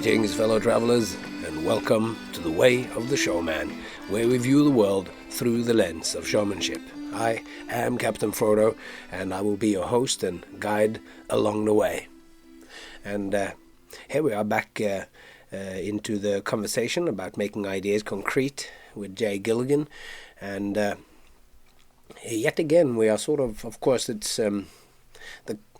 Greetings, fellow travelers, and welcome to The Way of the Showman, where we view the world through the lens of showmanship. I am Captain Frodo, and I will be your host and guide along the way. And here we are back into the conversation about making ideas concrete with Gilligan, and yet again we are sort of course it's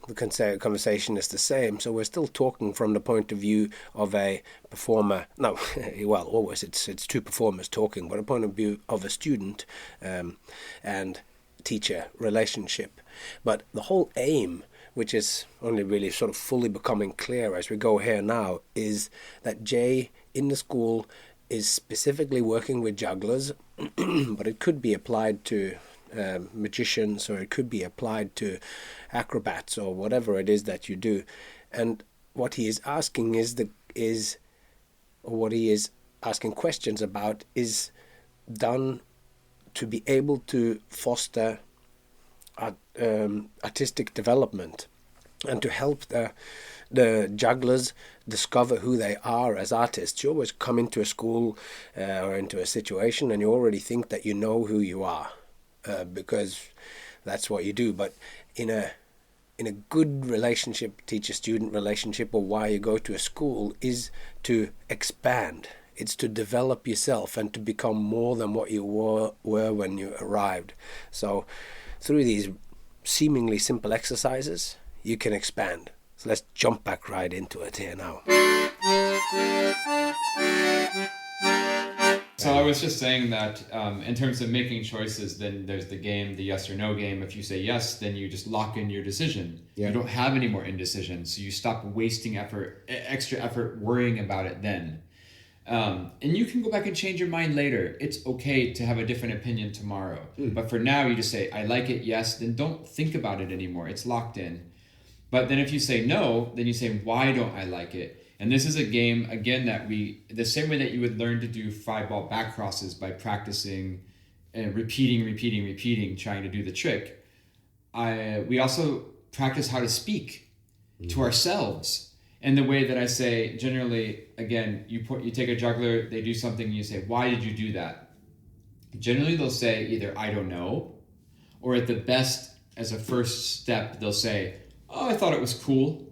the conversation is the same, so we're still talking from the point of view of a performer. No, well, always it's two performers talking, but a point of view of a student and teacher relationship. But the whole aim, which is only really sort of fully becoming clear as we go here now, is that Jay in the school is specifically working with jugglers, but it could be applied to magicians, or it could be applied to acrobats, or whatever it is that you do. And what he is asking what he is asking questions about is done to be able to foster artistic development and to help the jugglers discover who they are as artists. You always come into a school or into a situation and you already think that you know who you are. Because that's what you do. But in a good relationship, teacher-student relationship, or why you go to a school, is to expand. It's to develop yourself and to become more than what you were when you arrived. So through these seemingly simple exercises, you can expand. So let's jump back right into it here now. So I was just saying that in terms of making choices, then there's the game, the yes or no game. If you say yes, then you just lock in your decision. Yeah. You don't have any more indecision, so you stop wasting extra effort worrying about it then. And you can go back and change your mind later. It's okay to have a different opinion tomorrow. But for now, you just say, I like it, yes, then don't think about it anymore. It's locked in. But then if you say no, then you say, why don't I like it? And this is a game, again, that the same way that you would learn to do 5-ball back crosses by practicing and repeating, trying to do the trick. We also practice how to speak to ourselves. And the way that I say, generally, again, you take a juggler, they do something, and you say, why did you do that? Generally, they'll say either, I don't know, or at the best, as a first step, they'll say, oh, I thought it was cool.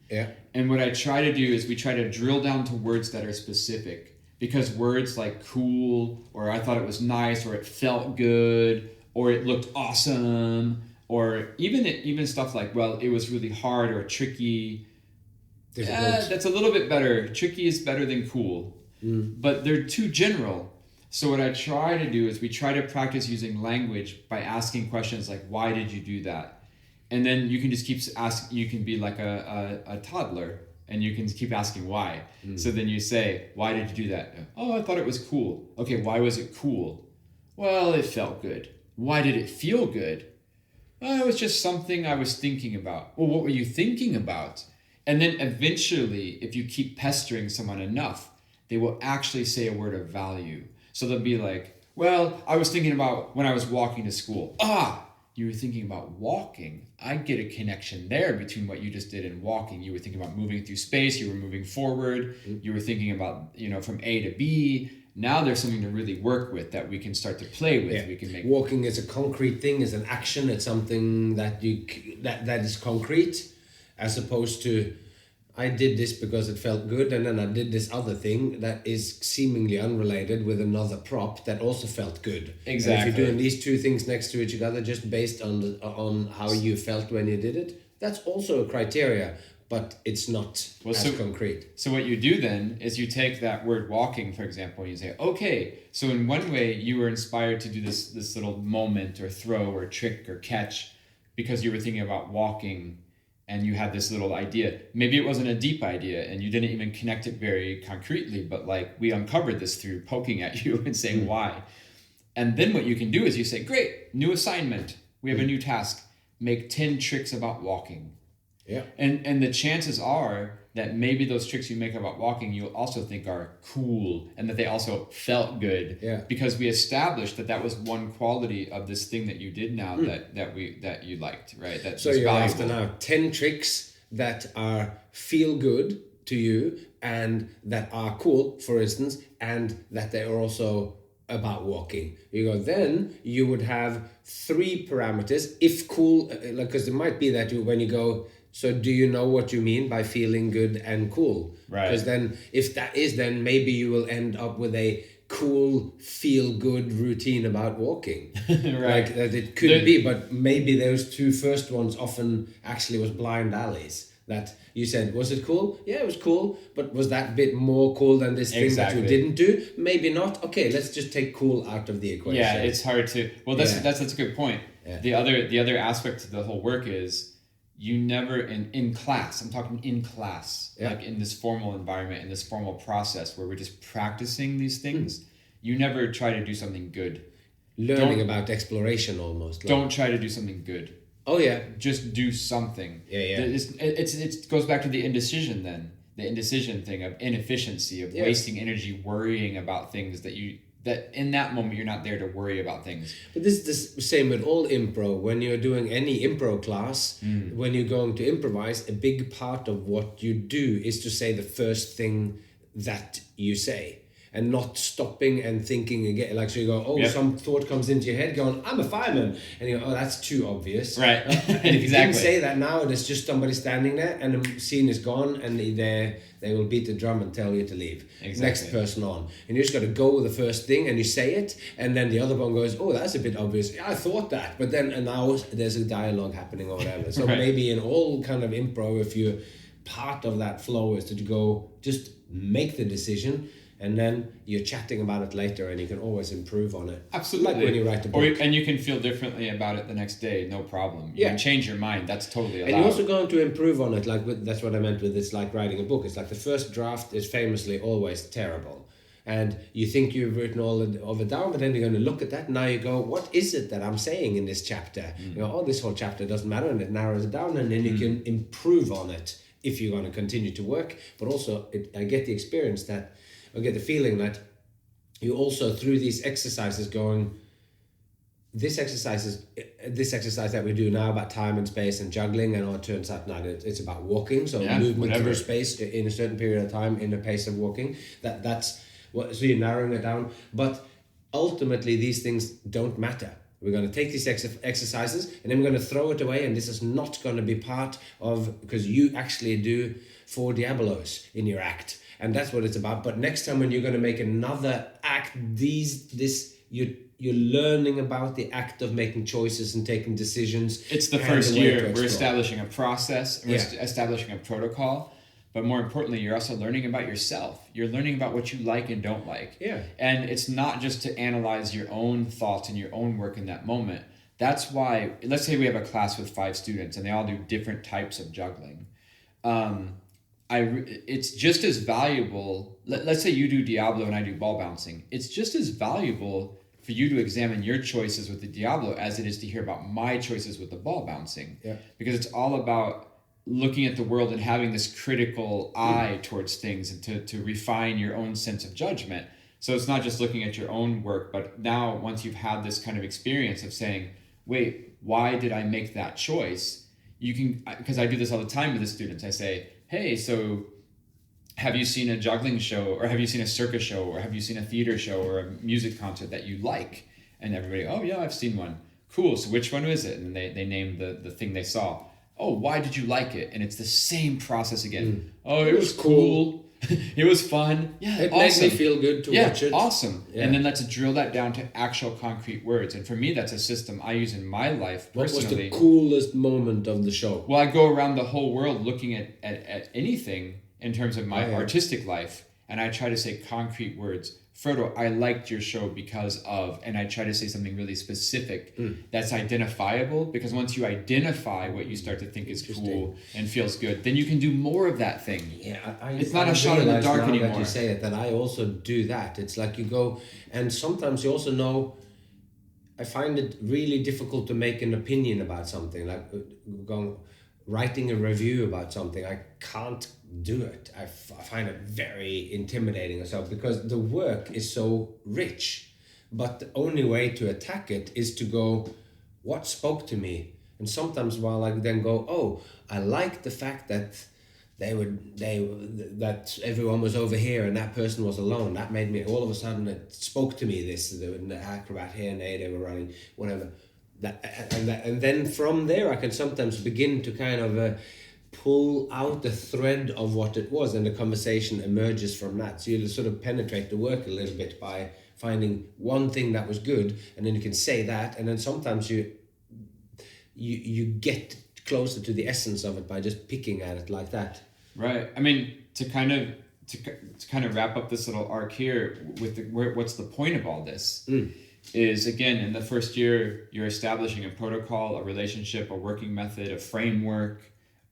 Yeah. And what I try to do is we try to drill down to words that are specific, because words like cool, or I thought it was nice, or it felt good, or it looked awesome, or even stuff like, well, it was really hard or tricky. That's a little bit better. Tricky is better than cool, but they're too general. So what I try to do is we try to practice using language by asking questions like, why did you do that? And then you can just keep asking. You can be like a toddler, and you can keep asking why. So then you say, why did you do that? Oh, I thought it was cool. Okay, why was it cool? Well, it felt good. Why did it feel good? Oh, it was just something I was thinking about. Well, what were you thinking about? And then eventually, if you keep pestering someone enough, they will actually say a word of value. So they'll be like, well, I was thinking about when I was walking to school. You were thinking about walking. I get a connection there between what you just did and walking. You were thinking about moving through space. You were moving forward. You were thinking about, from A to B. Now there's something to really work with that we can start to play with. Yeah. We can make walking is a concrete thing, is an action. It's something that that is concrete, as opposed to, I did this because it felt good, and then I did this other thing that is seemingly unrelated with another prop that also felt good. Exactly. And if you're doing these two things next to each other just based on how you felt when you did it, that's also a criteria, but it's not concrete. So what you do then is you take that word walking, for example, and you say, okay, so in one way you were inspired to do this little moment or throw or trick or catch because you were thinking about walking. And you had this little idea. Maybe it wasn't a deep idea and you didn't even connect it very concretely, but like we uncovered this through poking at you and saying why. And then what you can do is you say, great, new assignment. We have a new task. Make 10 tricks about walking. Yeah. And the chances are that maybe those tricks you make about walking, you'll also think are cool and that they also felt good. Yeah. Because we established that was one quality of this thing that you did now that you liked, right? So you're after now 10 tricks that feel good to you and that are cool, for instance, and that they are also about walking. You go, then you would have 3 parameters. If cool, because it might be that when you go, so do you know what you mean by feeling good and cool? Right. Because then if that is, then maybe you will end up with a cool, feel good routine about walking. Right. Like that it could be, but maybe those 2 first ones often actually was blind alleys. That you said, was it cool? Yeah, it was cool, but was that bit more cool than this thing that you didn't do? Maybe not. Okay, let's just take cool out of the equation. Yeah, it's hard to. Well, that's a good point. Yeah. The other aspect of the whole work is you never in class. I'm talking in class, like in this formal environment, in this formal process where we're just practicing these things. You never try to do something good. Learning about exploration almost. Don't try to do something good. Oh yeah, just do something. Yeah. It goes back to the indecision then, the indecision thing of inefficiency, of wasting energy worrying about things that in that moment you're not there to worry about things. But this is the same with all impro. When you're doing any impro class, when you're going to improvise, a big part of what you do is to say the first thing that you say. And not stopping and thinking again. Like, so you go, some thought comes into your head going, I'm a fireman. And you go, that's too obvious. Right. And if you didn't say that now, there's just somebody standing there and the scene is gone and they will beat the drum and tell you to leave. Exactly. Next person on. And you just got to go with the first thing and you say it. And then the other one goes, oh, that's a bit obvious. Yeah, I thought that. But then and now there's a dialogue happening or whatever. So maybe in all kind of improv, if you're part of that flow is to go, just make the decision. And then you're chatting about it later and you can always improve on it. Absolutely. Like when you write a book. And you can feel differently about it the next day, no problem. You can change your mind, that's totally allowed. And you're also going to improve on it, that's what I meant with it's like writing a book. It's like the first draft is famously always terrible. And you think you've written all of it down, but then you're going to look at that and now you go, what is it that I'm saying in this chapter? You go, this whole chapter doesn't matter, and it narrows it down, and then you can improve on it if you're going to continue to work. But also, I get the experience that I get the feeling that you also through these exercises going, this exercise that we do now about time and space and juggling, and it turns out now it's about walking, so movement through space in a certain period of time in a pace of walking. That's what, so you're narrowing it down. But ultimately these things don't matter. We're going to take these exercises and then we're going to throw it away, and this is not going to be part of, because you actually do 4 Diabolos in your act. And that's what it's about. But next time when you're going to make another act, you're learning about the act of making choices and taking decisions. It's the first year. We're establishing a process. We're establishing a protocol. But more importantly, you're also learning about yourself. You're learning about what you like and don't like. Yeah. And it's not just to analyze your own thoughts and your own work in that moment. That's why, let's say we have a class with 5 students and they all do different types of juggling. It's just as valuable. Let's say you do Diablo and I do ball bouncing. It's just as valuable for you to examine your choices with the Diablo as it is to hear about my choices with the ball bouncing. Yeah. Because it's all about looking at the world and having this critical eye towards things and to refine your own sense of judgment. So it's not just looking at your own work, but now once you've had this kind of experience of saying, wait, why did I make that choice? You can, because I do this all the time with the students. I say, hey, so have you seen a juggling show, or have you seen a circus show, or have you seen a theater show or a music concert that you like? And everybody, oh yeah, I've seen one. Cool, so which one is it? And they name the thing they saw. Oh, why did you like it? And it's the same process again. Oh, it was cool. It was fun. Yeah, it awesome. made me feel good to watch it. Awesome. Yeah. And then let's drill that down to actual concrete words. And for me, that's a system I use in my life personally. What was the coolest moment of the show? Well, I go around the whole world looking at anything in terms of my artistic life, and I try to say concrete words. Frodo, I liked your show because of, and I try to say something really specific that's identifiable, because once you identify what you start to think is cool and feels good, then you can do more of that thing. Yeah, it's not a shot in the dark anymore. That you say it, that I also do that. It's like you go, and sometimes you also know, I find it really difficult to make an opinion about something, like writing a review about something. I can't do it. I find it very intimidating or so, because the work is so rich, but the only way to attack it is to go, what spoke to me? And sometimes while I then go, oh, I like the fact that that everyone was over here and that person was alone. That made me, all of a sudden it spoke to me, the acrobat here and there they were running, whatever. And then from there I can sometimes begin to kind of pull out the thread of what it was, and the conversation emerges from that. So you sort of penetrate the work a little bit by finding one thing that was good, and then you can say that, and then sometimes you get closer to the essence of it by just picking at it like that. Right. I mean, to kind of wrap up this little arc here with what's the point of all this is, again, in the first year you're establishing a protocol, a relationship, a working method, a framework,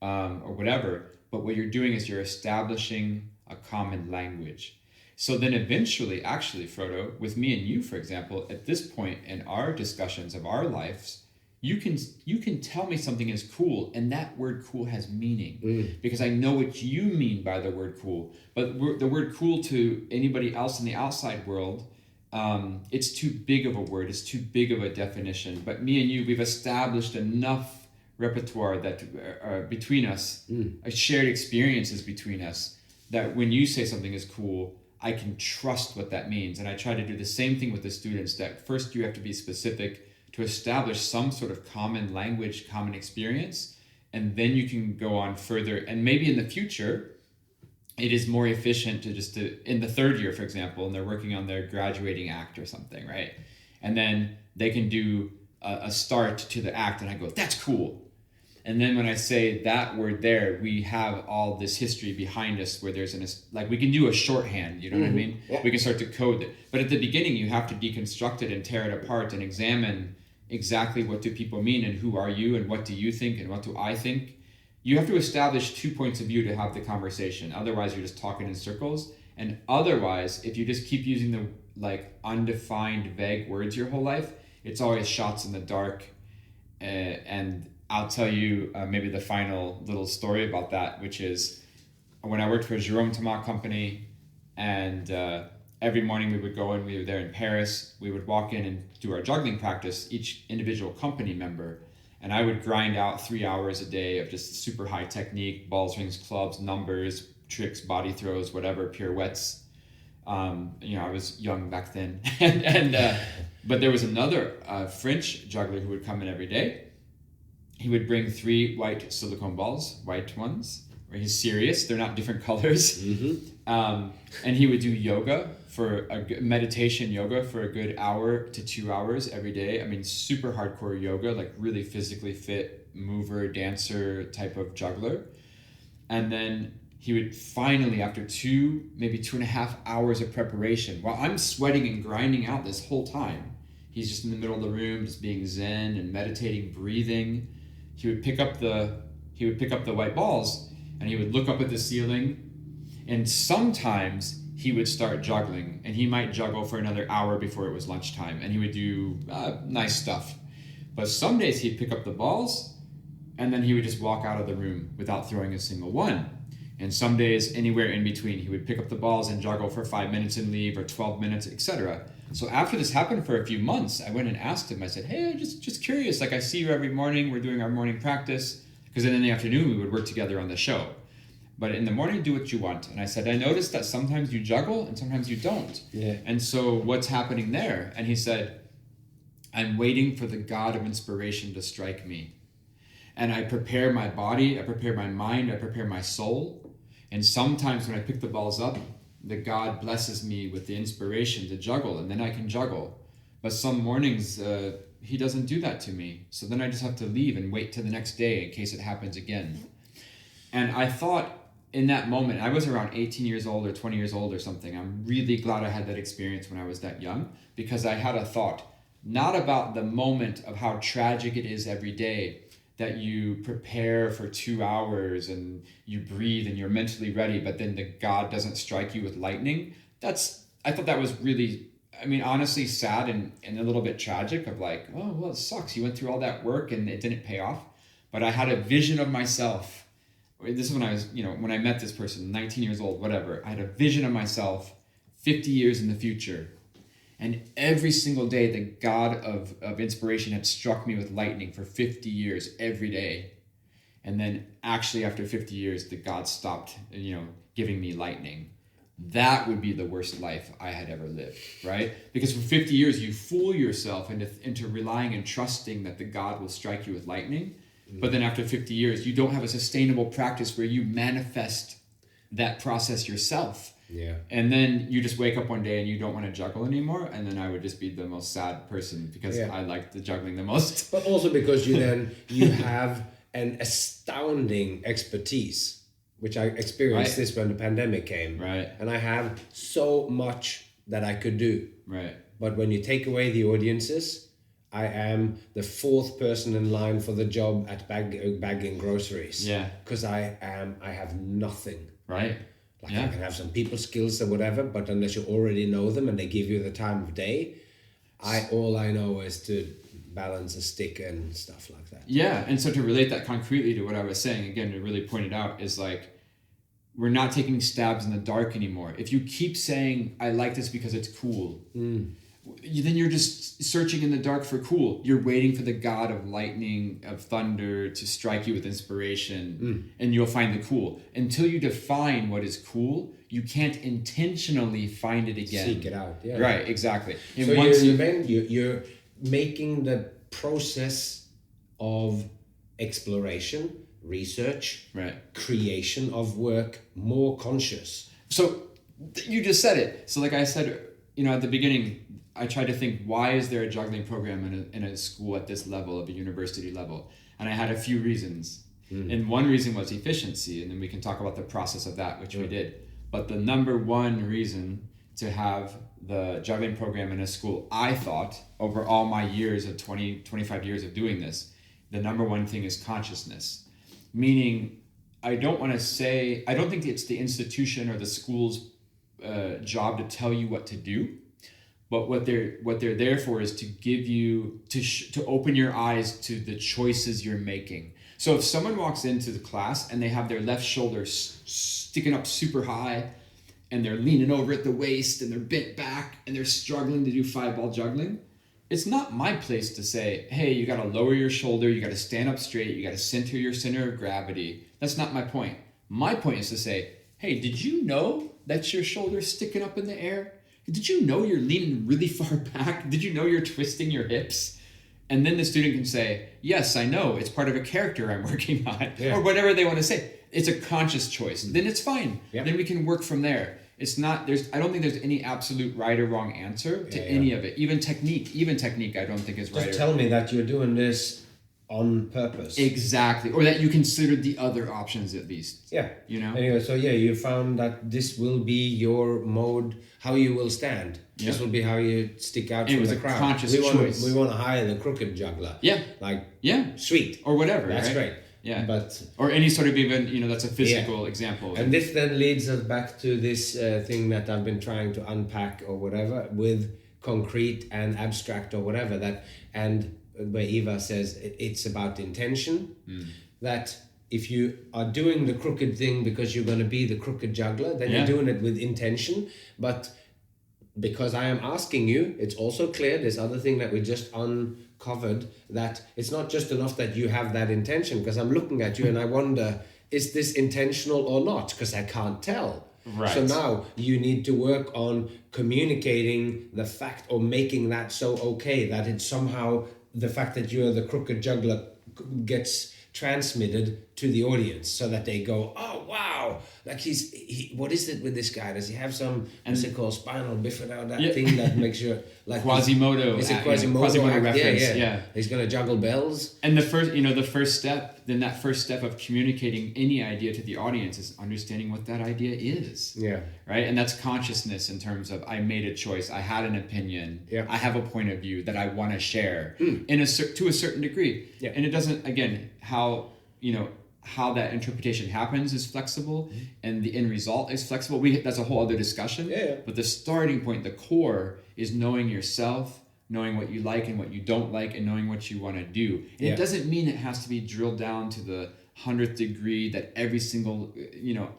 or whatever. But what you're doing is you're establishing a common language. So then eventually, actually, Frodo, with me and you, for example, at this point in our discussions of our lives, you can tell me something is cool, and that word cool has meaning because I know what you mean by the word cool. But the word cool to anybody else in the outside world, it's too big of a word, it's too big of a definition. But me and you, we've established enough repertoire that between us, shared experiences between us, that when you say something is cool, I can trust what that means. And I try to do the same thing with the students, that first you have to be specific to establish some sort of common language, common experience, and then you can go on further. And maybe in the future, it is more efficient to in the third year, for example, and they're working on their graduating act or something, right? And then they can do a start to the act, and I go, that's cool. And then when I say that word there, we have all this history behind us where there's we can do a shorthand, you know what I mean? Yeah. We can start to code it. But at the beginning, you have to deconstruct it and tear it apart and examine exactly what do people mean and who are you and what do you think and what do I think. You have to establish 2 points of view to have the conversation. Otherwise, you're just talking in circles. And otherwise, if you just keep using the undefined, vague words your whole life, it's always shots in the dark. And I'll tell you maybe the final little story about that, which is when I worked for Jérôme Thomas Company, and every morning we would go in, we were there in Paris, we would walk in and do our juggling practice, each individual company member, and I would grind out 3 hours a day of just super high technique, balls, rings, clubs, numbers, tricks, body throws, whatever, pirouettes. I was young back then. But there was another French juggler who would come in every day. He would bring 3 white silicone balls, white ones, where he's serious. They're not different colors. And he would do yoga meditation yoga for a good hour to 2 hours every day. I mean, super hardcore yoga, like really physically fit mover, dancer type of juggler. And then he would finally, after maybe 2.5 hours of preparation, while I'm sweating and grinding out this whole time, he's just in the middle of the room, just being zen and meditating, breathing. He would pick up the white balls and he would look up at the ceiling, and sometimes he would start juggling, and he might juggle for another hour before it was lunchtime, and he would do nice stuff. But some days he'd pick up the balls and then he would just walk out of the room without throwing a single one. And some days, anywhere in between, he would pick up the balls and juggle for 5 minutes and leave, or 12 minutes, etc. So after this happened for a few months, I went and asked him, I said, hey, just curious, like I see you every morning, we're doing our morning practice, because then in the afternoon we would work together on the show. But in the morning, do what you want. And I said, I noticed that sometimes you juggle and sometimes you don't. Yeah. And so what's happening there? And he said, I'm waiting for the God of inspiration to strike me. And I prepare my body, I prepare my mind, I prepare my soul. And sometimes when I pick the balls up, the God blesses me with the inspiration to juggle, and then I can juggle. But some mornings, he doesn't do that to me. So then I just have to leave and wait till the next day in case it happens again. And I thought in that moment, I was around 18 years old or 20 years old or something. I'm really glad I had that experience when I was that young, because I had a thought, not about the moment of how tragic it is every day that you prepare for 2 hours and you breathe and you're mentally ready, but then the God doesn't strike you with lightning. I thought that was really, honestly sad and a little bit tragic, of like, oh, well, it sucks. You went through all that work and it didn't pay off. But I had a vision of myself. This is when I was, when I met this person, 19 years old, whatever. I had a vision of myself 50 years in the future. And every single day, the God of inspiration had struck me with lightning for 50 years, every day. and then actually after 50 years, the God stopped, giving me lightning. That would be the worst life I had ever lived, right? Because for 50 years, you fool yourself into relying and trusting that the God will strike you with lightning. But then after 50 years, you don't have a sustainable practice where you manifest that process yourself. Yeah. And then you just wake up one day and you don't want to juggle anymore. And then I would just be the most sad person because I like the juggling the most. But also because you have an astounding expertise, which I experienced this when the pandemic came. Right. And I have so much that I could do. Right. But when you take away the audiences, I am the fourth person in line for the job at bagging groceries. Yeah. Because I have nothing. Right. Like I can have some people skills or whatever, but unless you already know them and they give you the time of day, all I know is to balance a stick and stuff like that. Yeah, and so to relate that concretely to what I was saying, again, to really point it out, is like, we're not taking stabs in the dark anymore. If you keep saying, I like this because it's cool, then you're just searching in the dark for cool. You're waiting for the God of lightning, of thunder to strike you with inspiration, and you'll find the cool. Until you define what is cool, you can't intentionally find it again. Seek it out, yeah. Right, exactly. And so once you're making the process of exploration, research, creation of work more conscious. So you just said it. So like I said, at the beginning, I tried to think, why is there a juggling program in a school at this level, of a university level? And I had a few reasons. And one reason was efficiency, and then we can talk about the process of that, which we did. But the number one reason to have the juggling program in a school, I thought, over all my years of 25 years of doing this, the number one thing is consciousness. Meaning, I don't think it's the institution or the school's job to tell you what to do, but what they're there for is to give you, to open your eyes to the choices you're making. So if someone walks into the class and they have their left shoulder sticking up super high, and they're leaning over at the waist, and they're bent back, and they're struggling to do 5-ball juggling, it's not my place to say, hey, you got to lower your shoulder, you got to stand up straight, you got to center your center of gravity. That's not my point. My point is to say, hey, did you know that your shoulder's sticking up in the air? Did you know you're leaning really far back? Did you know you're twisting your hips? And then the student can say, yes, I know, it's part of a character I'm working on, or whatever they want to say. It's a conscious choice. Then it's fine. Yeah. Then we can work from there. It's not, I don't think there's any absolute right or wrong answer to any of it. Even technique, I don't think is right. Just tell me that you're doing this on purpose. Exactly. Or that you considered the other options at least. Yeah. Anyway, so you found that this will be your mode, how you will stand. Yeah. This will be how you stick out from the crowd. It was a conscious choice. We want to hire the crooked juggler. Yeah. Sweet. Or whatever. That's right? great. Yeah. But or any sort of even, that's a physical example. And this then leads us back to this thing that I've been trying to unpack or whatever with concrete and abstract or whatever and where Eva says it's about intention, that if you are doing the crooked thing because you're going to be the crooked juggler, then you're doing it with intention. But because I am asking you, it's also clear, this other thing that we just uncovered, that it's not just enough that you have that intention, because I'm looking at you and I wonder, is this intentional or not? Because I can't tell. Right. So now you need to work on communicating the fact or making that so okay that it's somehow the fact that you're the crooked juggler gets transmitted to the audience so that they go, oh wow, like he what is it with this guy? Does he have some what's it called, spinal bifida, that thing that makes you like Quasimodo. Is it Quasimodo reference? Yeah. He's gonna juggle bells. And the first step of communicating any idea to the audience is understanding what that idea is. Yeah. Right? And that's consciousness in terms of I made a choice, I had an opinion, I have a point of view that I want to share to a certain degree. Yeah. And it doesn't, again, how that interpretation happens is flexible, and the end result is flexible. That's a whole other discussion. Yeah. But the starting point, the core, is knowing yourself, knowing what you like and what you don't like, and knowing what you want to do. And it doesn't mean it has to be drilled down to the 100th degree, that every single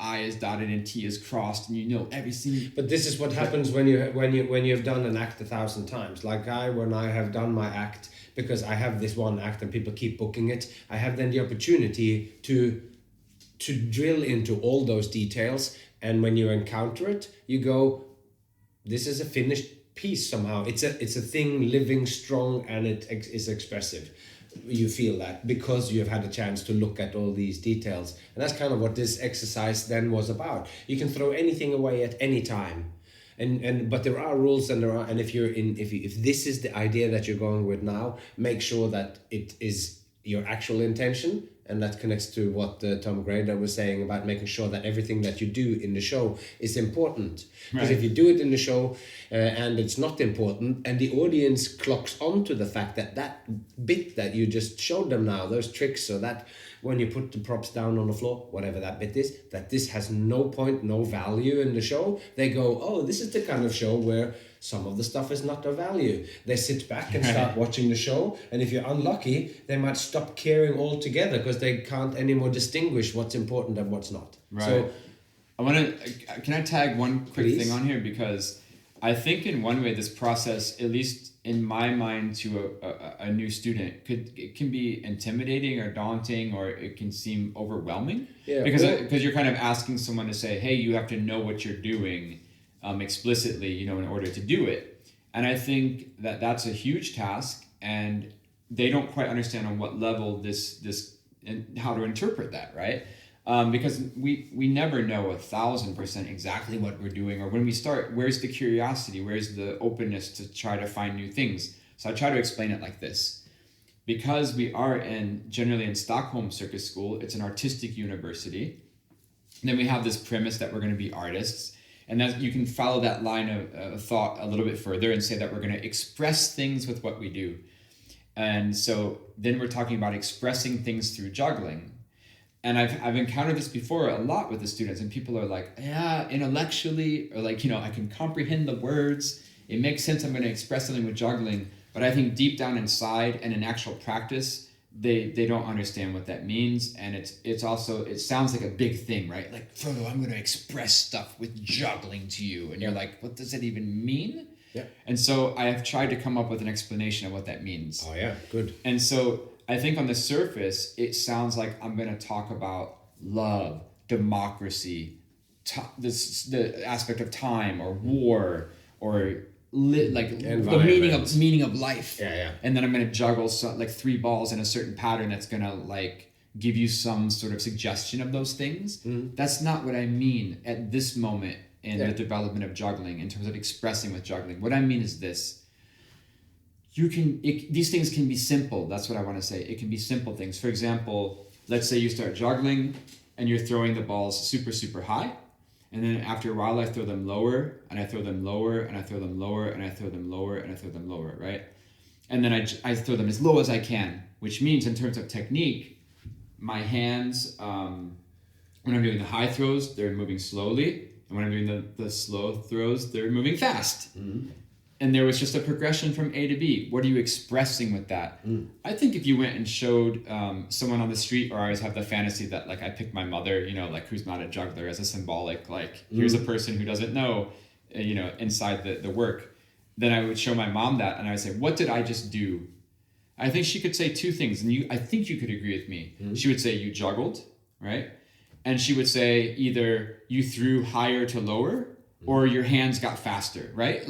I is dotted and T is crossed, and every single. But this is what happens when you've done an act 1,000 times. Like when I have done my act, because I have this one act and people keep booking it, I have then the opportunity to drill into all those details. And when you encounter it, you go, this is a finished piece somehow. It's a thing living strong, and it is expressive. You feel that because you've had a chance to look at all these details. And that's kind of what this exercise then was about. You can throw anything away at any time. But there are rules, and if this is the idea that you're going with now, make sure that it is your actual intention. And that connects to what Tom Grader was saying about making sure that everything that you do in the show is important. Because if you do it in the show and it's not important, and the audience clocks onto the fact that bit that you just showed them now, those tricks, so that when you put the props down on the floor, whatever that bit is, that this has no point, no value in the show, they go, oh, this is the kind of show where some of the stuff is not of value. They sit back and start watching the show, and if you're unlucky, they might stop caring altogether because they can't anymore distinguish what's important and what's not. Right. So, can I tag one quick please? thing on here? Because I think in one way this process, at least in my mind, to a new student, it can be intimidating or daunting, or it can seem overwhelming. Yeah. Because you're kind of asking someone to say, hey, you have to know what you're doing explicitly, in order to do it. And I think that that's a huge task, and they don't quite understand on what level this and how to interpret that, right? Because we never know 1,000% exactly what we're doing, or when we start, where's the curiosity, where's the openness to try to find new things. So I try to explain it like this. Because we are generally in Stockholm Circus School, it's an artistic university. And then we have this premise that we're going to be artists. And that you can follow that line of thought a little bit further and say that we're going to express things with what we do. And so then we're talking about expressing things through juggling. And I've encountered this before a lot with the students, and people are like, yeah, intellectually, or like, I can comprehend the words. It makes sense. I'm going to express something with juggling. But I think deep down inside and in actual practice, they don't understand what that means. And it's also, it sounds like a big thing, right? Like, Frodo, I'm going to express stuff with juggling to you. And you're like, what does that even mean? Yeah. And so I have tried to come up with an explanation of what that means. Oh yeah, good. And so I think on the surface, it sounds like I'm going to talk about love, democracy, the aspect of time, or war, or the meaning of life. Yeah. And then I'm going to juggle 3 balls in a certain pattern that's going to give you some sort of suggestion of those things. Mm. That's not what I mean at this moment in the development of juggling, in terms of expressing with juggling. What I mean is this. These things can be simple. That's what I want to say. It can be simple things. For example, let's say you start juggling and you're throwing the balls super, super high. And then after a while, I throw them lower, and I throw them lower, and I throw them lower, and I throw them lower, and I throw them lower, right? And then I throw them as low as I can, which means in terms of technique, my hands, when I'm doing the high throws, they're moving slowly. And when I'm doing the slow throws, they're moving fast. Mm-hmm. And there was just a progression from A to B. What are you expressing with that? Mm. I think if you went and showed someone on the street, or I always have the fantasy that I pick my mother, who's not a juggler, as a symbolic, here's a person who doesn't know, inside the work. Then I would show my mom that, and I would say, what did I just do? I think she could say 2 things, and I think you could agree with me. Mm. She would say, you juggled, right? And she would say either you threw higher to lower, or your hands got faster, right?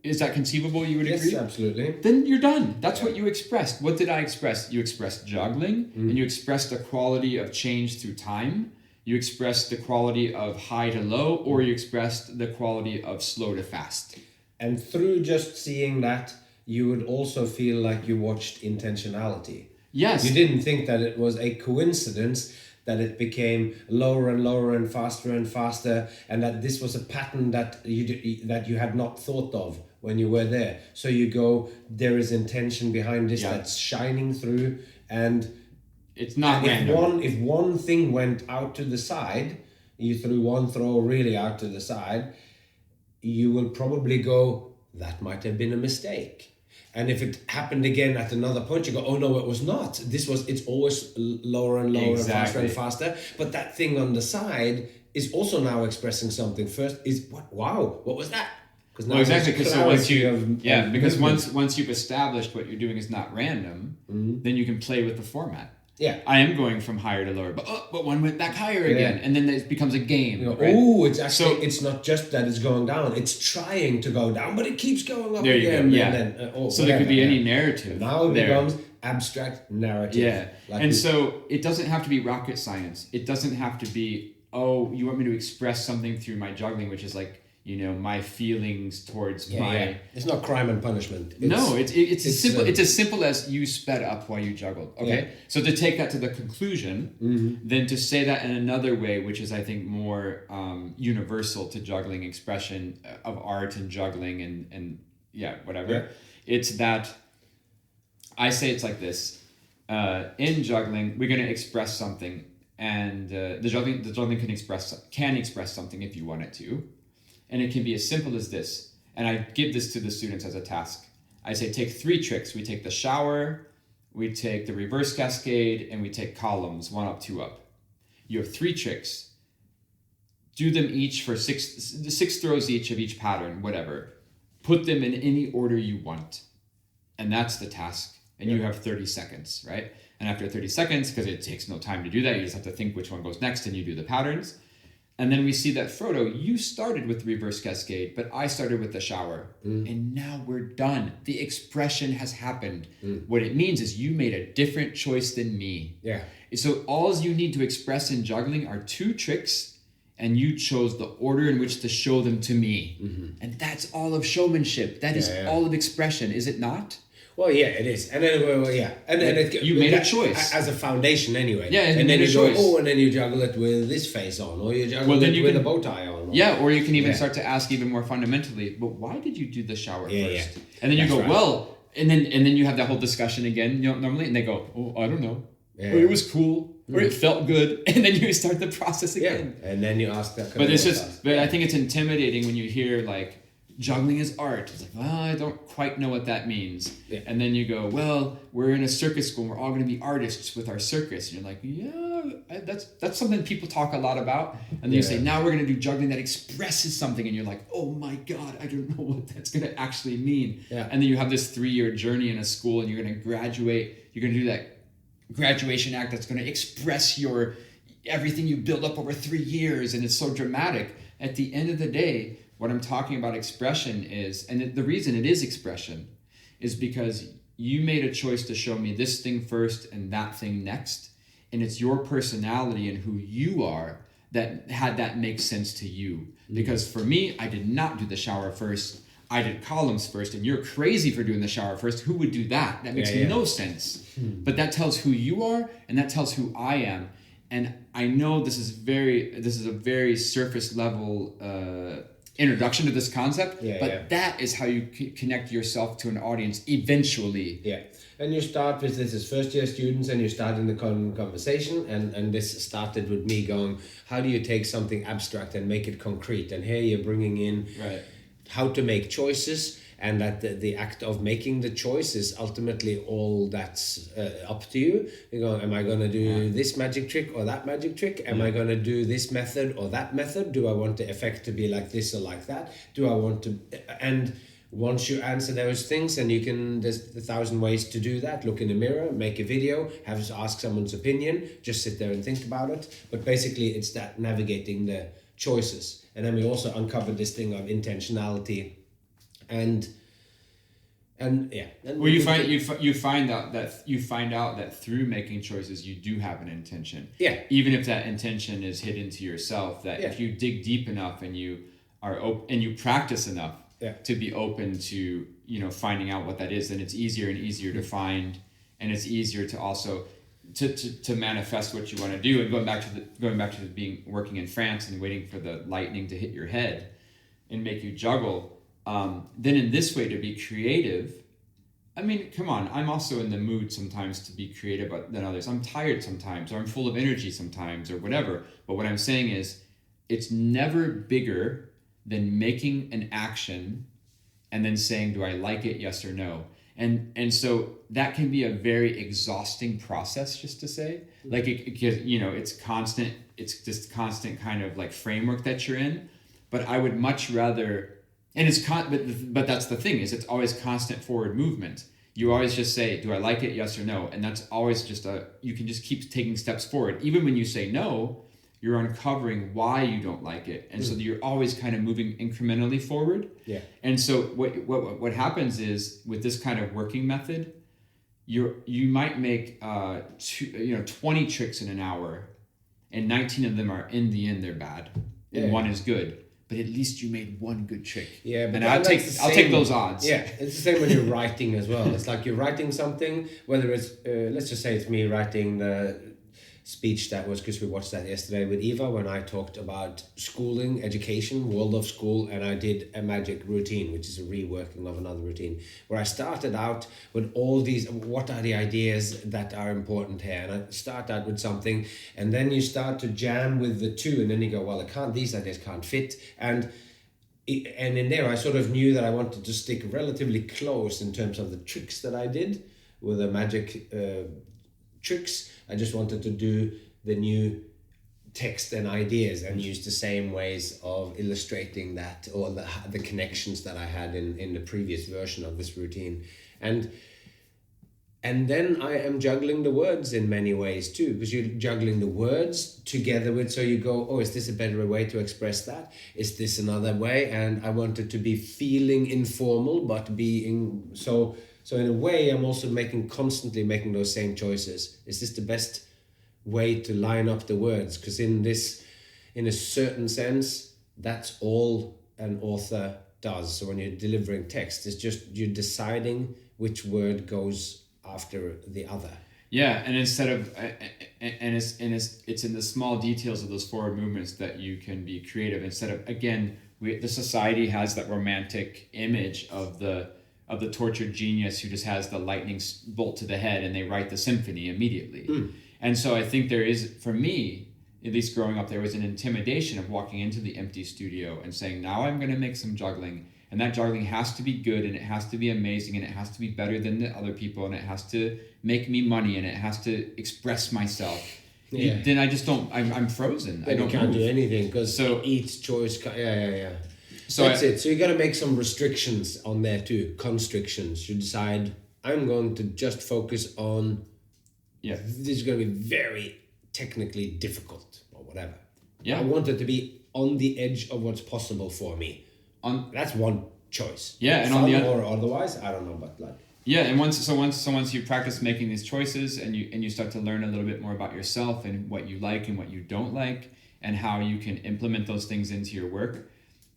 Is that conceivable? You would agree? Yes, absolutely. Then you're done. That's what you expressed. What did I express? You expressed juggling, and you expressed the quality of change through time. You expressed the quality of high to low, or you expressed the quality of slow to fast. And through just seeing that, you would also feel like you watched intentionality. Yes. You didn't think that it was a coincidence that it became lower and lower and faster, and that this was a pattern that you had not thought of when you were there. So you go, there is intention behind this that's shining through, and it's not random. If one thing went out to the side, you threw one throw really out to the side, you will probably go, that might have been a mistake. And if it happened again at another point, you go, oh no, it was not. It's always lower and lower Exactly. and faster and faster. But that thing on the side is also now expressing something. First is, what was that? Well, exactly, because so once because once you've established what you're doing is not random, then you can play with the format. Yeah, I am going from higher to lower, but one went back higher again, and then it becomes a game. Right? Oh, it's actually it's not just that it's going down; it's trying to go down, but it keeps going up again. Yeah. And then, so there could be any narrative. Now it becomes abstract narrative. Yeah, and so it doesn't have to be rocket science. It doesn't have to be, oh, you want me to express something through my juggling, which is like, my feelings towards my... Yeah. It's not crime and punishment. It's as simple. It's as simple as you sped up while you juggled. Okay, so to take that to the conclusion, then to say that in another way, which is I think more universal to juggling expression of art and juggling and whatever. Yeah. It's that I say it's like this. In juggling, we're going to express something, and the juggling can express something if you want it to. And it can be as simple as this. And I give this to the students as a task. I say, take 3 tricks. We take the shower, we take the reverse cascade, and we take columns, 1 up, 2 up. You have 3 tricks. Do them each for 6 throws each of each pattern, whatever. Put them in any order you want. And that's the task. And you have 30 seconds, right? And after 30 seconds, because it takes no time to do that, you just have to think which one goes next and you do the patterns. And then we see that, Frodo, you started with the reverse cascade, but I started with the shower. And now we're done. The expression has happened. What it means is you made a different choice than me. Yeah. So all you need to express in juggling are 2 tricks, and you chose the order in which to show them to me. And that's all of showmanship. That is all of expression, is it not? Well, yeah, it is, and then you made a choice as a foundation, anyway. Yeah, and then you go, and then you juggle it with this face on, or you juggle it with a bow tie on. Or you can even start to ask even more fundamentally. But why did you do the shower first? And then you go, well, and then you have that whole discussion again, normally, and they go, oh, I don't know, or it was cool, or it felt good, and then you start the process again. And then you ask that. But I think it's intimidating when you hear like, juggling is art. It's like, well, I don't quite know what that means. Yeah. And then you go, well, we're in a circus school and we're all going to be artists with our circus. And you're like, yeah, that's something people talk a lot about. And then you say, now we're going to do juggling that expresses something. And you're like, oh my God, I don't know what that's going to actually mean. Yeah. And then you have this 3-year journey in a school and you're going to graduate. You're going to do that graduation act that's going to express everything you build up over 3 years. And it's so dramatic. At the end of the day, what I'm talking about expression is, and the reason it is expression is because you made a choice to show me this thing first and that thing next. And it's your personality and who you are that had that make sense to you. Because for me, I did not do the shower first. I did columns first, and you're crazy for doing the shower first. Who would do that? That makes no sense. But that tells who you are, and that tells who I am. And I know this is a very surface level introduction to this concept, that is how you connect yourself to an audience eventually. Yeah, and you start with this as first year students, and you start in the conversation, and this started with me going, how do you take something abstract and make it concrete? And here you're bringing in how to make choices, and that the act of making the choice is ultimately all that's up to you. You go, am I going to do this magic trick or that magic trick? Am I going to do this method or that method? Do I want the effect to be like this or like that? Do I want to... And once you answer those things, and there's 1,000 ways to do that. Look in the mirror, make a video, ask someone's opinion, just sit there and think about it. But basically it's that navigating the choices. And then we also uncovered this thing of intentionality. And you find out that through making choices you do have an intention. Yeah. Even if that intention is hidden to yourself, that if you dig deep enough and you are and you practice enough to be open to finding out what that is, then it's easier and easier to find, and it's easier to also to manifest what you want to do. And going back to working in France and waiting for the lightning to hit your head and make you juggle. Then in this way to be creative, I mean, come on, I'm also in the mood sometimes to be creative than others. I'm tired sometimes, or I'm full of energy sometimes, or whatever. But what I'm saying is, it's never bigger than making an action and then saying, do I like it, yes or no? And so that can be a very exhausting process, just to say, like it's constant. It's just constant kind of like framework that you're in. But I would much rather, and but that's the thing, is it's always constant forward movement. You always just say, do I like it? Yes or no. And that's always just you can just keep taking steps forward. Even when you say no, you're uncovering why you don't like it. And so you're always kind of moving incrementally forward. Yeah. And so what happens is, with this kind of working method, you might make 20 tricks in an hour, and 19 of them are, in the end, they're bad, and one is good. But at least you made one good trick. Yeah, but and I'll take those odds. Yeah, it's the same when you're writing as well. It's like you're writing something, whether it's let's just say it's me writing the speech that was, because we watched that yesterday with Eva, when I talked about schooling, education, world of school, and I did a magic routine, which is a reworking of another routine, where I started out with all these, what are the ideas that are important here, and I start out with something, and then you start to jam with the two, and then you go, well, these ideas can't fit, and in there I sort of knew that I wanted to stick relatively close in terms of the tricks that I did with the magic tricks. I just wanted to do the new text and ideas and use the same ways of illustrating that, or the connections that I had in the previous version of this routine. And then I am juggling the words in many ways too, because you're juggling the words together with, so you go, oh, is this a better way to express that? Is this another way? And I wanted to be feeling informal, but being so in a way, I'm also constantly making those same choices. Is this the best way to line up the words? Because in a certain sense, that's all an author does. So when you're delivering text, it's just you're deciding which word goes after the other. Yeah, and instead of it's in the small details of those forward movements that you can be creative. Instead of, again, the society has that romantic image of the tortured genius who just has the lightning bolt to the head and they write the symphony immediately. And so I think there is, for me, at least growing up, there was an intimidation of walking into the empty studio and saying, now I'm going to make some juggling, and that juggling has to be good, and it has to be amazing, and it has to be better than the other people, and it has to make me money, and it has to express myself. Yeah. Then I just don't, I'm frozen. Then I can't do anything, because each choice, So that's it. So you got to make some restrictions on there too. Constrictions. You decide, I'm going to just focus on, this is going to be very technically difficult or whatever. Yeah. I want it to be on the edge of what's possible for me. That's one choice. Yeah, and on the other, or otherwise, I don't know, but like. Yeah, and once you practice making these choices and you start to learn a little bit more about yourself and what you like and what you don't like and how you can implement those things into your work.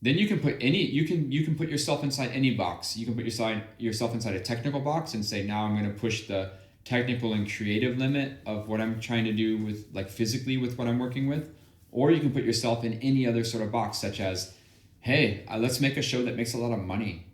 Then you can put you can put yourself inside any box. You can put yourself inside a technical box and say, now I'm going to push the technical and creative limit of what I'm trying to do with, like, physically with what I'm working with. Or you can put yourself in any other sort of box, such as, hey, let's make a show that makes a lot of money,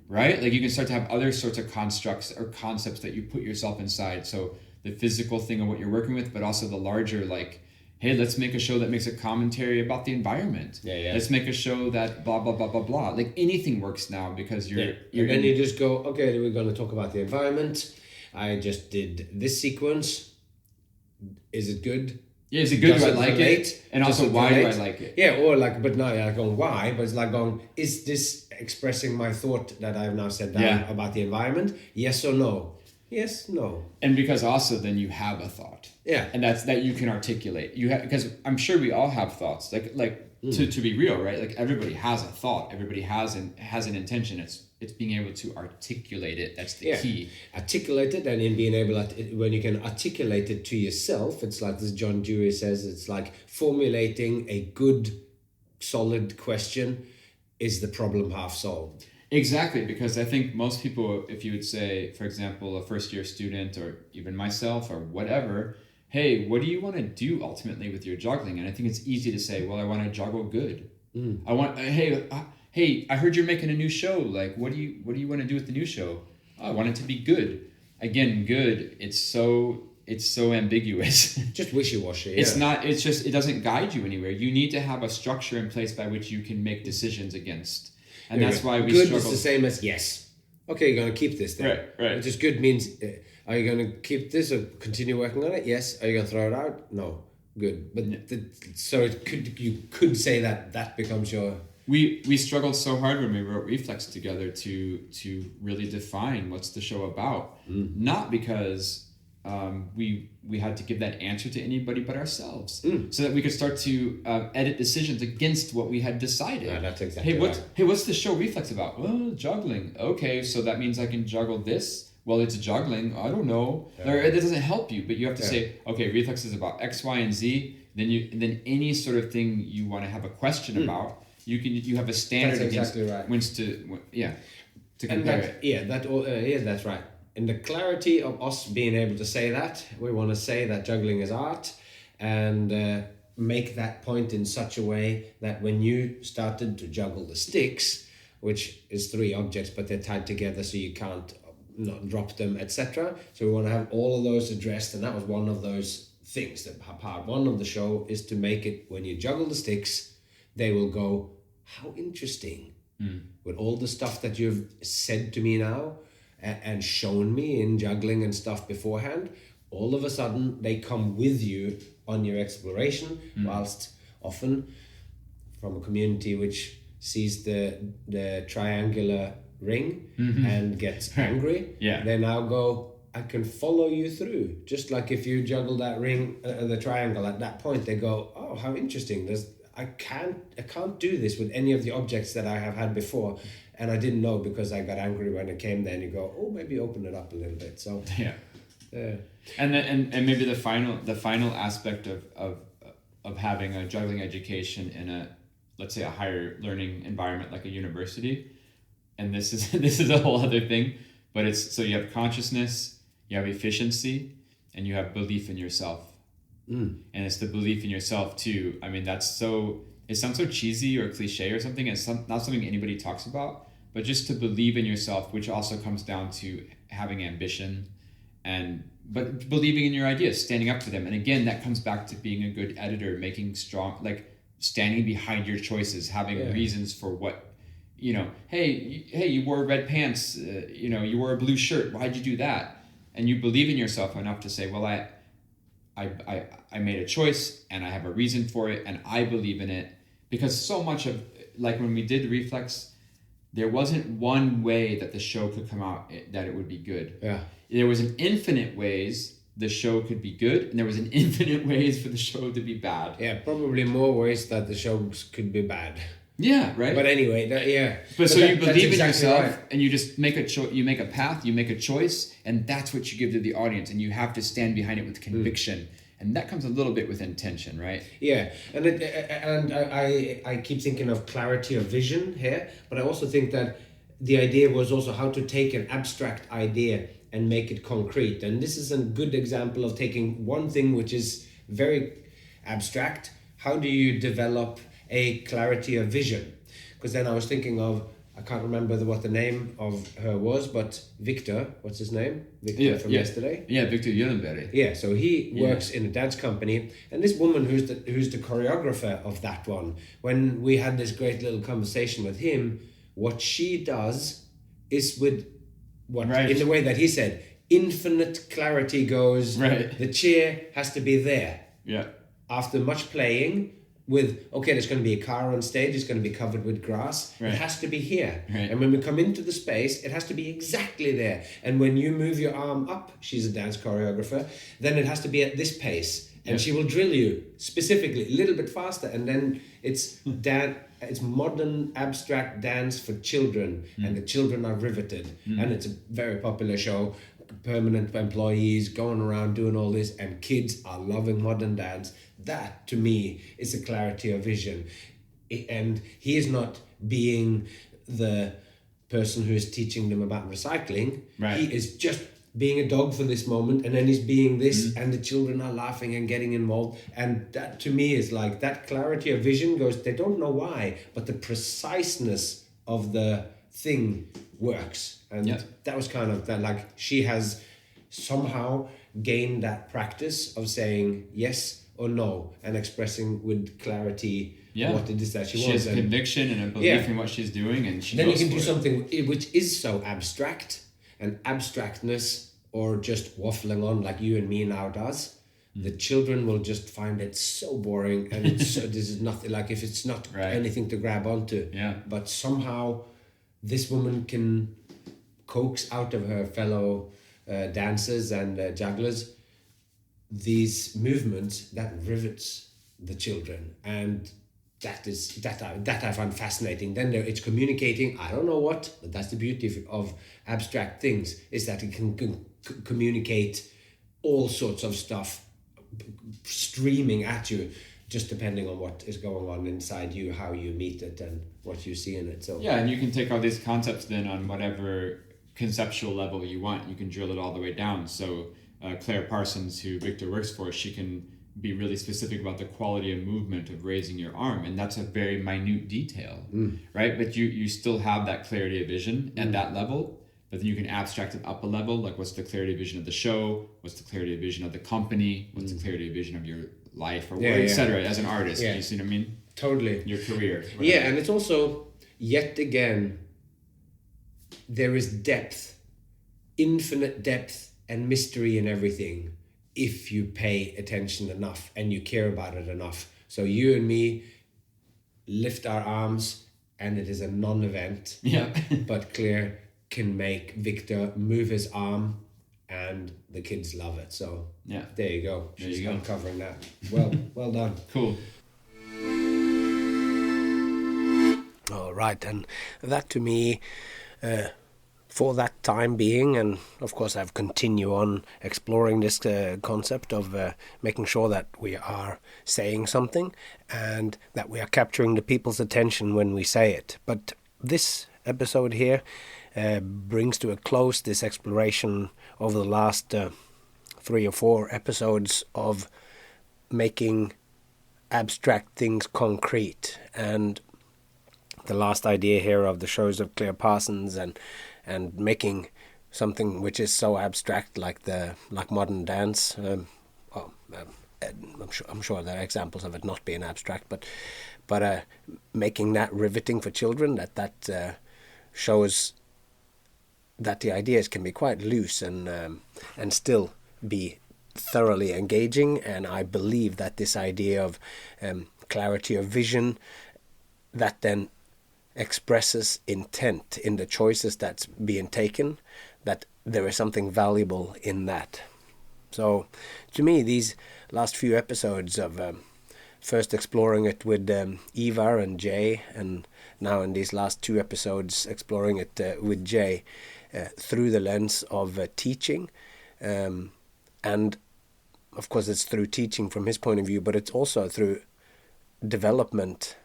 right? Like, you can start to have other sorts of constructs or concepts that you put yourself inside. So the physical thing of what you're working with, but also the larger, like, hey, let's make a show that makes a commentary about the environment. Yeah. Let's make a show that blah, blah, blah, blah, blah. Like, anything works now because you're then you just go, okay, we're going to talk about the environment. I just did this sequence. Is it good? Yeah, is it good? Do I like it? And also, why do I like it? Yeah, or like, but now you're going, why? But it's like going, is this expressing my thought that I've now said down about the environment? Yes or no? Yes, no. And because also then you have a thought. Yeah. And that's that you can articulate. Because I'm sure we all have thoughts. To be real, right? Like, everybody has a thought. Everybody has an intention. It's being able to articulate it. That's the key. Articulate it, and in being able when you can articulate it to yourself, it's like this John Dewey says, it's like formulating a good, solid question is the problem half solved. Exactly, because I think most people, if you would say, for example, a first-year student or even myself or whatever, hey, what do you want to do ultimately with your juggling? And I think it's easy to say, well, I want to juggle good. I want, hey, I heard you're making a new show. Like, what do you want to do with the new show? Oh, I want it to be good. Again, good. It's so ambiguous. Just wishy-washy. It's not. It's just, it doesn't guide you anywhere. You need to have a structure in place by which you can make decisions against. And that's why we good struggle. Is the same as yes. okay, you're going to keep this then. Right. Which is good means, are you going to keep this or continue working on it? Yes. Are you going to throw it out? No. Good. But you could say that becomes your... We struggled so hard when we wrote Reflex together to really define what's the show about. Not because we had to give that answer to anybody but ourselves, so that we could start to edit decisions against what we had decided. Yeah, that's exactly right. What's the show Reflex about? Well, juggling. Okay, so that means I can juggle this. Well, it's juggling. I don't know. Yeah. Or it doesn't help you, but you have to say, okay, Reflex is about X, Y, and Z. Then any sort of thing you want to have a question about, you have a standard. That's exactly right. To compare it. That's right. In the clarity of us being able to say that, we want to say that juggling is art, and make that point in such a way that when you started to juggle the sticks, which is 3 objects, but they're tied together so you can't not drop them, etc. So we want to have all of those addressed, and that was one of those things. That part 1 of the show is to make it, when you juggle the sticks, they will go, how interesting. With all the stuff that you've said to me now and shown me in juggling and stuff beforehand, all of a sudden they come with you on your exploration, whilst often from a community which sees the triangular ring and gets angry, they now go, I can follow you through. Just like if you juggle that ring, the triangle at that point, they go, oh, how interesting. I can't do this with any of the objects that I have had before, and I didn't know because I got angry when it came there. And you go, oh, maybe open it up a little bit. So and maybe the final aspect of having a juggling education in a, let's say, a higher learning environment like a university, and this is a whole other thing, but it's, so you have consciousness, you have efficiency, and you have belief in yourself. And it's the belief in yourself too. I mean, it sounds so cheesy or cliche or something. It's not something anybody talks about, but just to believe in yourself, which also comes down to having ambition, but believing in your ideas, standing up for them. And again, that comes back to being a good editor, making strong, like standing behind your choices, having reasons for what, hey, you wore red pants, you wore a blue shirt. Why'd you do that? And you believe in yourself enough to say, well, I made a choice and I have a reason for it and I believe in it. Because so much of, like when we did Reflex, there wasn't one way that the show could come out that it would be good. Yeah. There was an infinite ways the show could be good, and there was an infinite ways for the show to be bad. Yeah, probably more ways that the shows could be bad. Yeah, right. But anyway, But so you believe in yourself, and you just make a choice. You make a path. You make a choice, and that's what you give to the audience. And you have to stand behind it with conviction, and that comes a little bit with intention, right? Yeah, and I keep thinking of clarity of vision here, but I also think that the idea was also how to take an abstract idea and make it concrete. And this is a good example of taking one thing which is very abstract. How do you develop a clarity of vision? Because then I was thinking of, I can't remember what the name of her was, but Victor, what's his name? Victor from yesterday? Yeah, Victor Gyllenberg. Yeah, so he works in a dance company, and this woman who's the choreographer of that one, when we had this great little conversation with him, what she does is with in the way that he said, infinite clarity goes, the chair has to be there. Yeah. After much playing, there's going to be a car on stage, it's going to be covered with grass, it has to be here. Right. And when we come into the space, it has to be exactly there. And when you move your arm up, she's a dance choreographer, then it has to be at this pace. And she will drill you specifically a little bit faster. And then it's modern abstract dance for children, and the children are riveted. And it's a very popular show. Permanent employees going around doing all this, and kids are loving modern dance. That to me is a clarity of vision. And he is not being the person who is teaching them about recycling. He is just being a dog for this moment, and then he's being this, and the children are laughing and getting involved. And that to me is like, that clarity of vision goes, they don't know why, but the preciseness of the thing works. And that was kind of that, like, she has somehow gained that practice of saying yes or no and expressing with clarity what it is that she has wants. A conviction and a belief in what she's doing, and she. Then you can do something which is so abstract, and abstractness, or just waffling on like you and me now does. The children will just find it so boring, and it's so, this is nothing, like if it's not anything to grab onto. Yeah. But somehow this woman can coax out of her fellow dancers and jugglers these movements that rivets the children, and that I find fascinating. Then it's communicating, I don't know what, but that's the beauty of abstract things, is that it can communicate all sorts of stuff streaming at you, just depending on what is going on inside you, how you meet it and what you see in it. So and you can take all these concepts then on whatever conceptual level you want. You can drill it all the way down. So Claire Parsons, who Victor works for, she can be really specific about the quality of movement of raising your arm, and that's a very minute detail, right? But you still have that clarity of vision at that level, but then you can abstract it up a level, like what's the clarity of vision of the show, what's the clarity of vision of the company, what's the clarity of vision of your life, or etc. As an artist, you see what I mean? Totally. Your career. Whatever. Yeah, and it's also, yet again, there is depth, infinite depth and mystery in everything, if you pay attention enough and you care about it enough. So you and me lift our arms and it is a non-event. Yeah. But Claire can make Victor move his arm and the kids love it. So there you go. She's uncovering that. Well done. Cool. All right, and that to me, for that time being, and of course I've continued on exploring this concept of making sure that we are saying something and that we are capturing the people's attention when we say it. But this episode here brings to a close this exploration over the last 3 or 4 episodes of making abstract things concrete. And the last idea here of the shows of Claire Parsons and making something which is so abstract like modern dance. I'm sure there are examples of it not being abstract, but making that riveting for children, that shows that the ideas can be quite loose and still be thoroughly engaging. And I believe that this idea of clarity of vision that then expresses intent in the choices that's being taken, that there is something valuable in that. So to me, these last few episodes of first exploring it with Eva and Jay, and now in these last 2 episodes exploring it with Jay through the lens of teaching, and of course it's through teaching from his point of view, but it's also through development,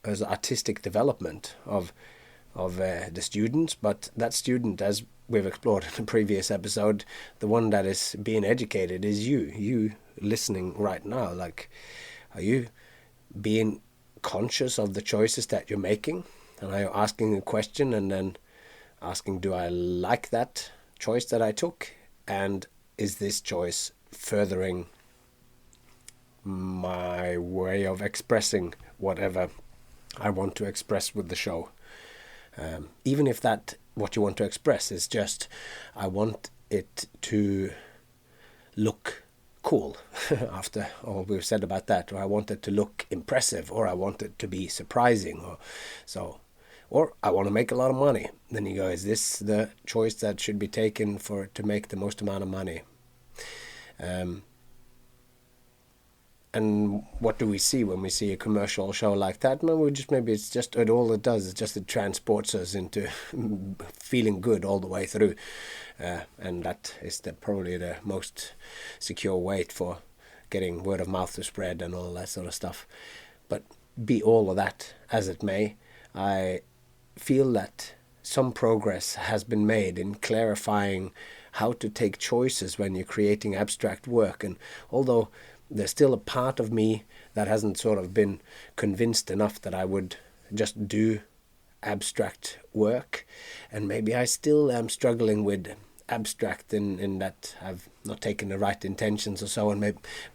as artistic development of the students. But that student, as we've explored in the previous episode, the one that is being educated is you listening right now. Like, are you being conscious of the choices that you're making? And are you asking a question and then asking, do I like that choice that I took? And is this choice furthering my way of expressing whatever I want to express with the show? Even if that what you want to express is just, I want it to look cool after all we've said about that, or I want it to look impressive, or I want it to be surprising, or I want to make a lot of money. Then you go, is this the choice that should be taken for to make the most amount of money? And what do we see when we see a commercial show like that? All it does is just it transports us into feeling good all the way through. And that is probably the most secure way for getting word of mouth to spread and all that sort of stuff. But be all of that as it may, I feel that some progress has been made in clarifying how to take choices when you're creating abstract work. And although there's still a part of me that hasn't sort of been convinced enough that I would just do abstract work, and maybe I still am struggling with abstract in that I've not taken the right intentions or so, and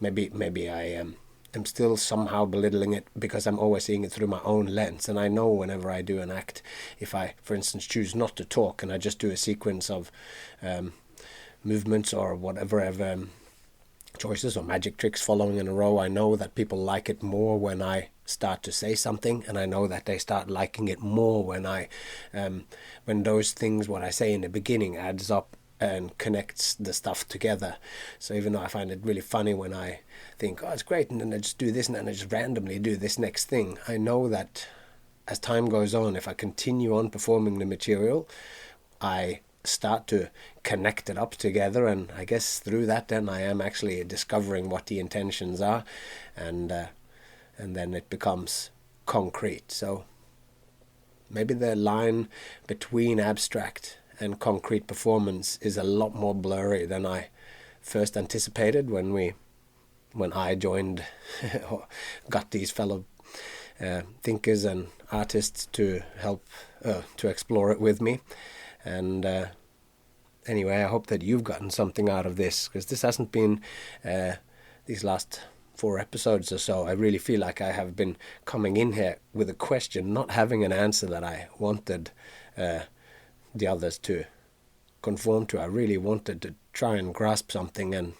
maybe I am still somehow belittling it because I'm always seeing it through my own lens. And I know whenever I do an act, if I, for instance, choose not to talk and I just do a sequence of movements or whatever choices or magic tricks following in a row, I know that people like it more when I start to say something, and I know that they start liking it more when when those things, what I say in the beginning, adds up and connects the stuff together. So even though I find it really funny when I think, oh, it's great, and then I just do this, and then I just randomly do this next thing, I know that as time goes on, if I continue on performing the material, I start to connect it up together, and I guess through that then I am actually discovering what the intentions are, and then it becomes concrete. So maybe the line between abstract and concrete performance is a lot more blurry than I first anticipated when I joined or got these fellow thinkers and artists to help to explore it with me. And anyway, I hope that you've gotten something out of this, because this hasn't been these last 4 episodes or so. I really feel like I have been coming in here with a question, not having an answer that I wanted the others to conform to. I really wanted to try and grasp something, and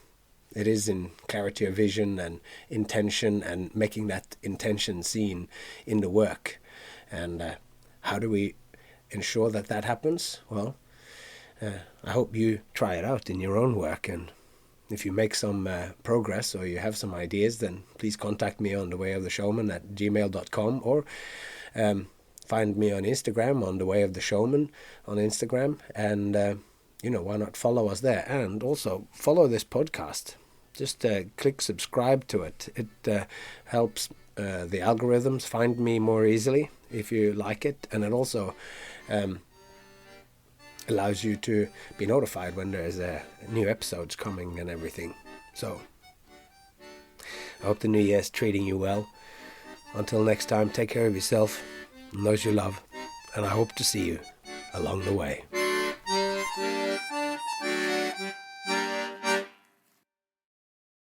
it is in clarity of vision and intention, and making that intention seen in the work. And how do we ensure that that happens? Well, I hope you try it out in your own work, and if you make some progress or you have some ideas, then please contact me on thewayoftheshowman@gmail.com, or find me on Instagram on thewayoftheshowman on Instagram, and why not follow us there, and also follow this podcast. Just click subscribe to it. It helps the algorithms find me more easily if you like it, and it also allows you to be notified when there's new episodes coming and everything. So I hope the new year's treating you well. Until next time, take care of yourself and those you love, and I hope to see you along the way.